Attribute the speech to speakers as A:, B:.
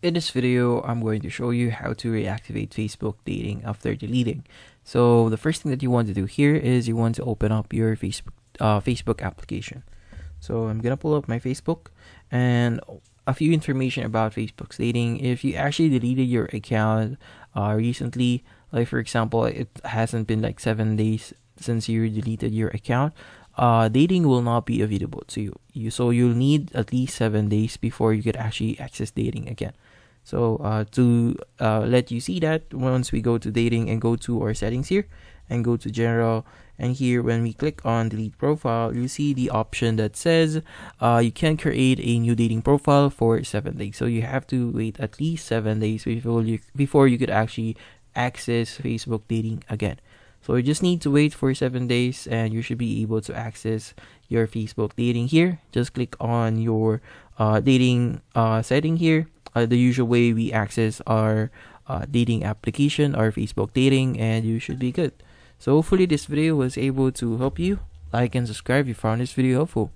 A: In this video, I'm going to show you how to reactivate Facebook dating after deleting. So the first thing that you want to do here is you want to open up your Facebook application. So I'm gonna pull up my Facebook and a few information about Facebook's dating. If you actually deleted your account recently, like for example, it hasn't been like 7 days since you deleted your account, dating will not be available to you. So you'll need at least 7 days before you could actually access dating again. So to let you see that, once we go to dating and go to our settings here and go to general, and here when we click on delete profile, you see the option that says you can create a new dating profile for 7 days. So you have to wait at least 7 days before you could actually access Facebook dating again. So you just need to wait for 7 days and you should be able to access your Facebook dating here. Just click on your dating setting here. The usual way we access our dating application, our Facebook dating, and you should be good. So hopefully this video was able to help you. Like and subscribe if you found this video helpful.